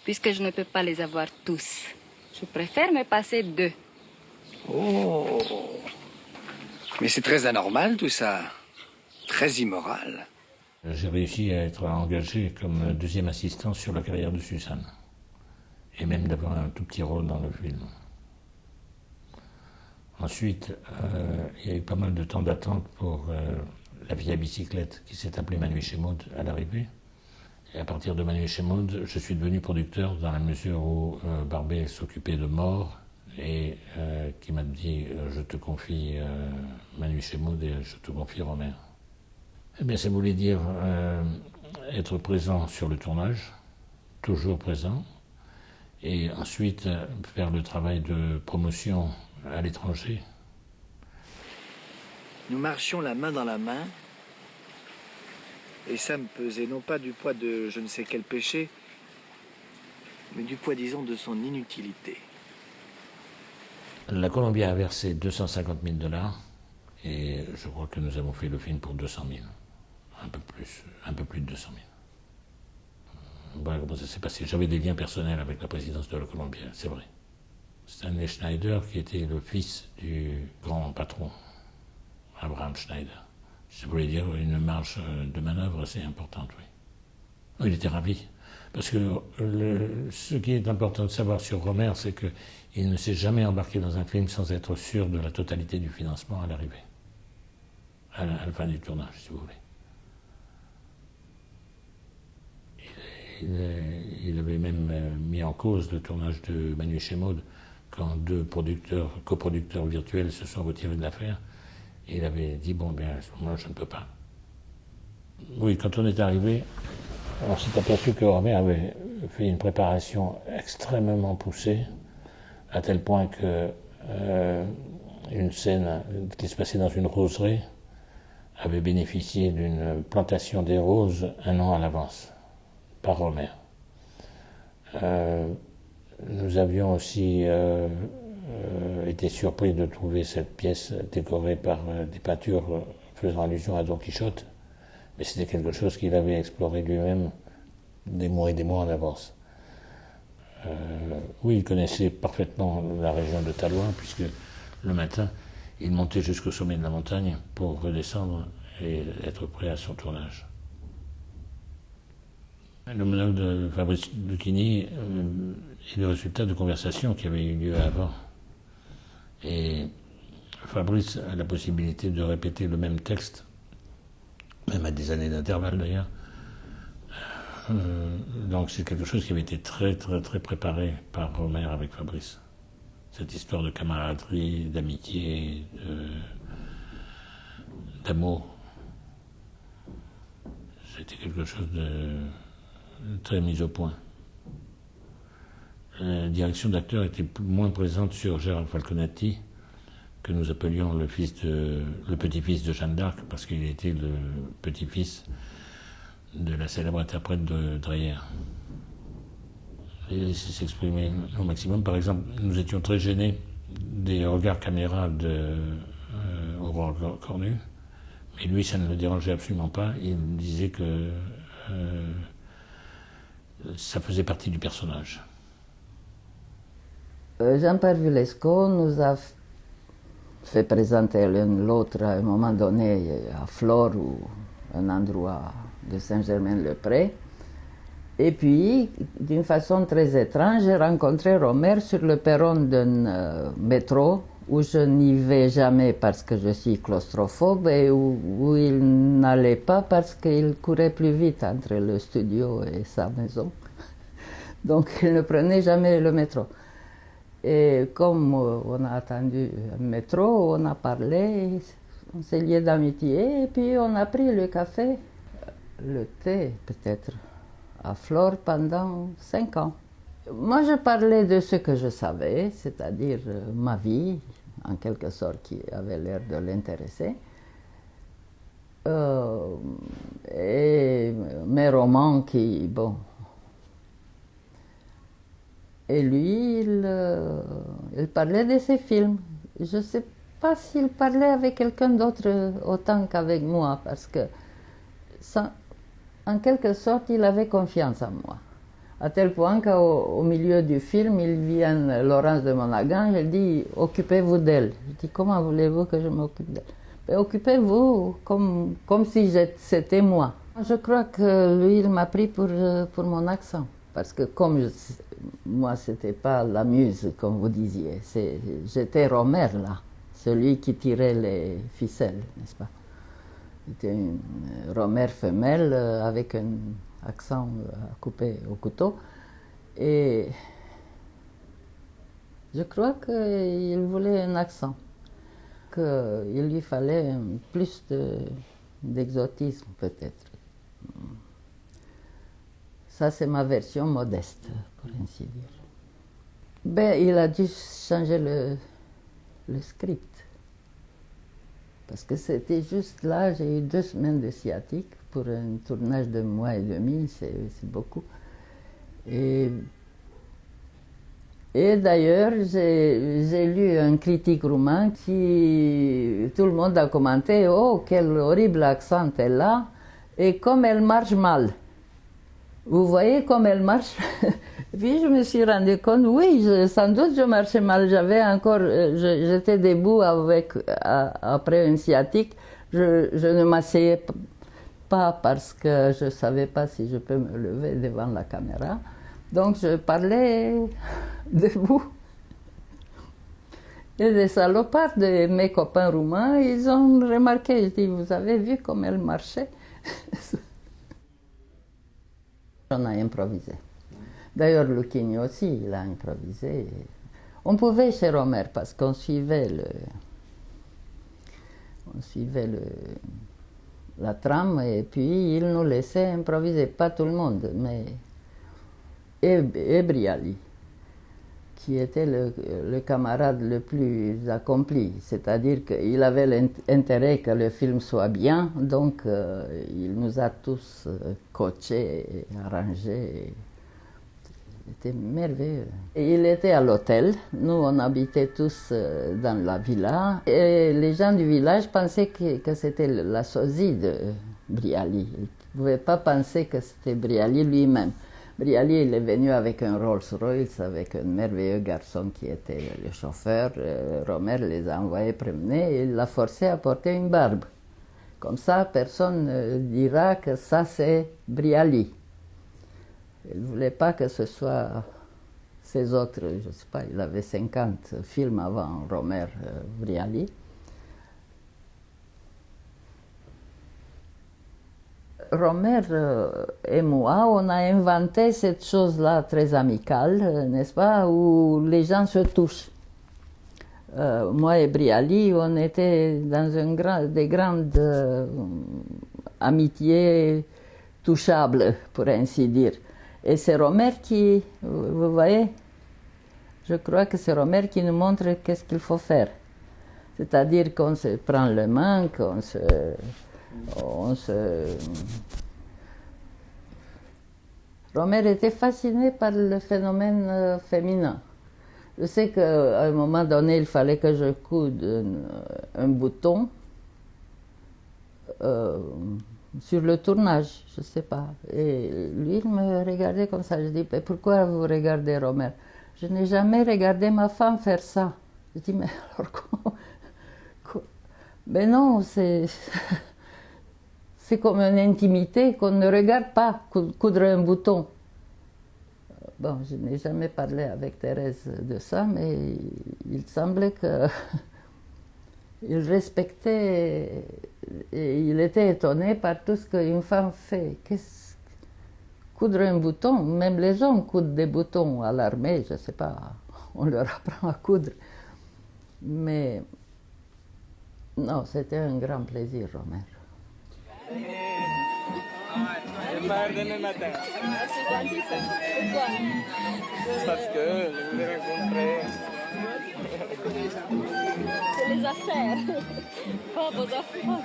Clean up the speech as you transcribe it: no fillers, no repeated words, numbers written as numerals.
puisque je ne peux pas les avoir tous. Je préfère me passer d'eux. Oh, mais c'est très anormal tout ça, très immoral. J'ai réussi à être engagé comme deuxième assistant sur la carrière de Suzanne, et même d'avoir un tout petit rôle dans le film. Ensuite, il y a eu pas mal de temps d'attente pour la vieille bicyclette qui s'est appelée Manu chez Maud à l'arrivée. Et à partir de Manu chez Maud, je suis devenu producteur dans la mesure où Barbet s'occupait de Mort et qui m'a dit je te confie Manu chez Maud et je te confie Romer. Eh bien, ça voulait dire être présent sur le tournage, toujours présent, et ensuite faire le travail de promotion à l'étranger. Nous marchions la main dans la main, et ça me pesait non pas du poids de je ne sais quel péché, mais du poids, disons, de son inutilité. La Colombie a versé 250 000 $, et je crois que nous avons fait le film pour 200 000, un peu plus de 200 000. Voilà comment ça s'est passé. J'avais des liens personnels avec la présidence de la Colombie, c'est vrai. Stanley Schneider, qui était le fils du grand patron, Abraham Schneider. Ça voulait dire une marge de manœuvre assez importante, oui. Il était ravi. Parce que ce qui est important de savoir sur Romer, c'est qu'il ne s'est jamais embarqué dans un film sans être sûr de la totalité du financement à l'arrivée. À la fin du tournage, si vous voulez. Il avait même mis en cause le tournage de Manu chez Maud quand deux coproducteurs virtuels se sont retirés de l'affaire. Et il avait dit, bon, bien, à ce moment-là, je ne peux pas. Oui, quand on est arrivé, on s'est aperçu que Romer avait fait une préparation extrêmement poussée, à tel point que une scène qui se passait dans une roseraie avait bénéficié d'une plantation des roses un an à l'avance, par Romer. Nous avions aussi été surpris de trouver cette pièce décorée par des peintures faisant allusion à Don Quichotte, mais c'était quelque chose qu'il avait exploré lui-même des mois et des mois en avance. Oui, il connaissait parfaitement la région de Talois, puisque le matin, il montait jusqu'au sommet de la montagne pour redescendre et être prêt à son tournage. Le monologue de Fabrice Lucchini est le résultat de conversations qui avaient eu lieu avant. Et Fabrice a la possibilité de répéter le même texte, même à des années d'intervalle d'ailleurs. Donc c'est quelque chose qui avait été très préparé par Romer avec Fabrice. Cette histoire de camaraderie, d'amitié, d'amour. C'était quelque chose de très mis au point. La direction d'acteur était moins présente sur Gérald Falconati, que nous appelions le petit-fils de Jeanne d'Arc, parce qu'il était le petit-fils de la célèbre interprète de Dreyer. Il s'exprimait au maximum. Par exemple, nous étions très gênés des regards caméra d'Aurore Cornu, mais lui, ça ne le dérangeait absolument pas. Il disait que ça faisait partie du personnage. Jean-Pierre Vulesco nous a fait présenter l'un l'autre à un moment donné à Flore ou un endroit de Saint-Germain-le-Pré. Et puis, d'une façon très étrange, j'ai rencontré Romer sur le perron d'un métro où je n'y vais jamais parce que je suis claustrophobe et où il n'allait pas parce qu'il courait plus vite entre le studio et sa maison. Donc il ne prenait jamais le métro. Et comme on a attendu un métro, on a parlé, on s'est liés d'amitié et puis on a pris le café, le thé peut-être, à Flore pendant 5 ans. Moi je parlais de ce que je savais, c'est-à-dire ma vie, en quelque sorte, qui avait l'air de l'intéresser. Et mes romans qui, bon... Et lui, il parlait de ses films. Je ne sais pas s'il parlait avec quelqu'un d'autre autant qu'avec moi, parce que, en quelque sorte, il avait confiance en moi. À tel point qu'au milieu du film, il vient Laurence de Monaghan, elle dit « Occupez-vous d'elle ». Je dis « Comment voulez-vous que je m'occupe d'elle ?»« Ben, occupez-vous comme si c'était moi ». Je crois que lui, il m'a pris pour mon accent. Parce que comme moi, c'était pas la muse, comme vous disiez. J'étais Romer, là, celui qui tirait les ficelles, n'est-ce pas? C'était une Romer femelle avec un accent à couper au couteau. Et je crois qu'il voulait un accent, qu'il lui fallait plus d'exotisme peut-être. Ça, c'est ma version modeste, pour ainsi dire. Ben, il a dû changer le script. Parce que c'était juste là, j'ai eu 2 semaines de sciatique pour un tournage de 1 mois et demi, c'est beaucoup. Et d'ailleurs, j'ai lu un critique roumain qui, tout le monde a commenté « Oh, quel horrible accent elle a, et comme elle marche mal ». Vous voyez comme elle marche. Puis je me suis rendu compte, oui, sans doute je marchais mal. J'étais debout après une sciatique. Je ne m'asseyais pas parce que je ne savais pas si je peux me lever devant la caméra. Donc je parlais debout. Et les salopards de mes copains roumains, ils ont remarqué. Je dis, vous avez vu comme elle marchait? On a improvisé. D'ailleurs, Lucchini aussi, il a improvisé. On pouvait chez Romer parce qu'on suivait la trame et puis il nous laissait improviser. Pas tout le monde, mais et Brialy, qui était le camarade le plus accompli. C'est-à-dire qu'il avait l'intérêt que le film soit bien, donc il nous a tous coachés et arrangés. C'était merveilleux. Et il était à l'hôtel. Nous, on habitait tous dans la villa. Et les gens du village pensaient que c'était la sosie de Brialy. Ils ne pouvaient pas penser que c'était Brialy lui-même. Brialy, il est venu avec un Rolls-Royce, avec un merveilleux garçon qui était le chauffeur. Romer les a envoyés promener et il l'a forcé à porter une barbe. Comme ça, personne ne dira que ça, c'est Brialy. Il ne voulait pas que ce soit ces autres, je ne sais pas, il avait 50 films avant Romer Brialy. Romer et moi, on a inventé cette chose-là très amicale, n'est-ce pas, où les gens se touchent. Moi et Brialy, on était dans des grandes amitiés touchables, pour ainsi dire. Et c'est Romer qui, vous voyez, je crois que c'est Romer qui nous montre qu'est-ce qu'il faut faire. C'est-à-dire qu'on se prend les mains, Romer était fasciné par le phénomène féminin. Je sais qu'à un moment donné, il fallait que je coude un bouton sur le tournage, je ne sais pas. Et lui, il me regardait comme ça. Je dis, mais pourquoi vous regardez Romer? Je n'ai jamais regardé ma femme faire ça. Je dis, mais alors quoi? Mais non, c'est comme une intimité qu'on ne regarde pas, coudre un bouton. Bon, je n'ai jamais parlé avec Thérèse de ça, mais il semblait qu'il respectait et il était étonné par tout ce qu'une femme fait. Coudre un bouton, même les hommes coudent des boutons à l'armée, je ne sais pas, on leur apprend à coudre. Mais non, c'était un grand plaisir, Romer. Parce que je voulais rencontrer. C'est les affaires, pas vos affaires.